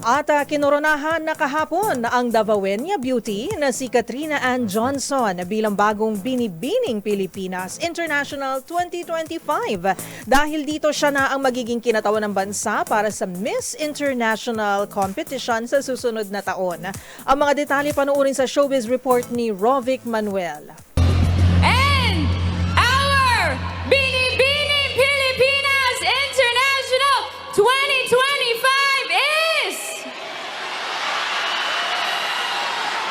At kinoronahan na kahapon ang Davaoeña beauty na si Katrina Ann Johnson bilang bagong Binibining Pilipinas International 2025. Dahil dito siya na ang magiging kinatawan ng bansa para sa Miss International Competition sa susunod na taon. Ang mga detalye panoorin sa Showbiz Report ni Rovic Manuel. And our Binibining Pilipinas International 2025 is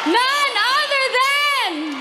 none other than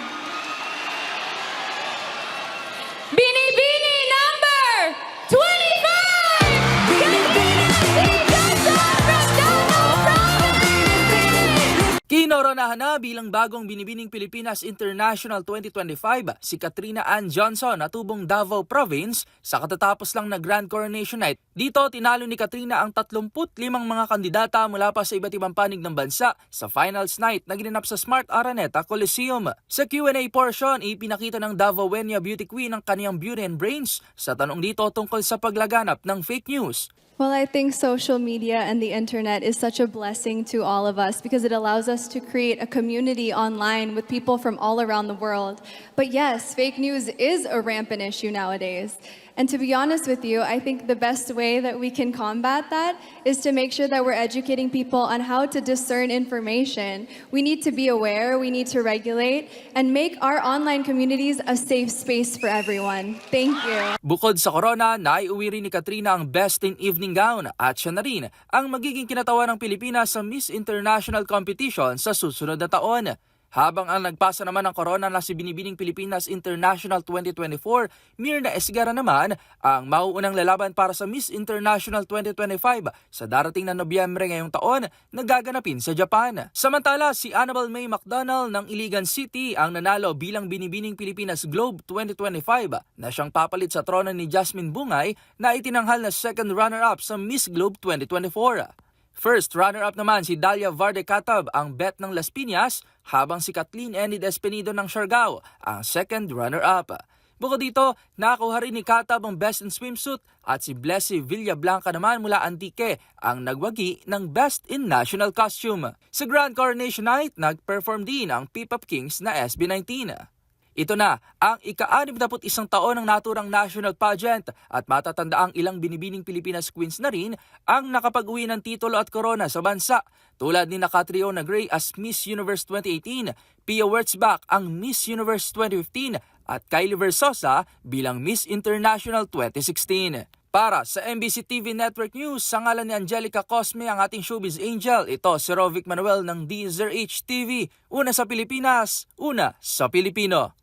Binibini number 25! Katrina Johnson from Davao Province! Kinoronahan na bilang bagong Binibining Pilipinas International 2025 si Katrina Ann Johnson na tubong Davao Province sa katatapos lang na Grand Coronation Night. Dito tinalo ni Katrina ang 35 mga kandidata mula pa sa iba't ibang panig ng bansa sa finals night na ginanap sa Smart Araneta Coliseum. Sa Q&A portion, ipinakita ng Davaoeña Beauty Queen ang kaniyang beauty and brains sa tanong dito tungkol sa paglaganap ng fake news. Well, I think social media and the internet is such a blessing to all of us because it allows us to create a community online with people from all around the world. But yes, fake news is a rampant issue nowadays. And to be honest with you, I think the best way that we can combat that is to make sure that we're educating people on how to discern information. We need to be aware, we need to regulate, and make our online communities a safe space for everyone. Thank you. Bukod sa corona, naiuwi rin ni Katrina ang Best in Evening Gown at siya na rin ang magiging kinatawa ng Pilipinas sa Miss International Competition sa susunod na taon. Habang ang nagpasa naman ng corona na si Binibining Pilipinas International 2024, Mirna Esguerra naman ang mauunang lalaban para sa Miss International 2025 sa darating na Nobyembre ngayong taon na gaganapin sa Japan. Samantala, si Annabel May McDonald ng Iligan City ang nanalo bilang Binibining Pilipinas Globe 2025 na siyang papalit sa trono ni Jasmine Bungay na itinanghal na second runner-up sa Miss Globe 2024. First runner-up naman si Dalia Vardecatab ang Bet ng Las Piñas habang si Kathleen Enid Espenido ng Siargao ang second runner-up. Bukod dito, nakuha rin ni Catab ang Best in Swimsuit at si Blessy Villablanca naman mula Antique ang nagwagi ng Best in National Costume. Sa Grand Coronation Night, nag-perform din ang P-Pop Kings na SB19. Ito na ang ika-61 taon ng naturang national pageant at matatanda ang ilang Binibining Pilipinas Queens na rin ang nakapag-uwi ng titulo at korona sa bansa tulad ni Catriona Gray as Miss Universe 2018, Pia Wurtzbach ang Miss Universe 2015 at Kylie Versosa bilang Miss International 2016. Para sa MBC TV Network News, sa ngalan ni Angelica Cosme ang ating showbiz angel, ito si Rovic Manuel ng DZRH TV. Una sa Pilipinas, una sa Pilipino.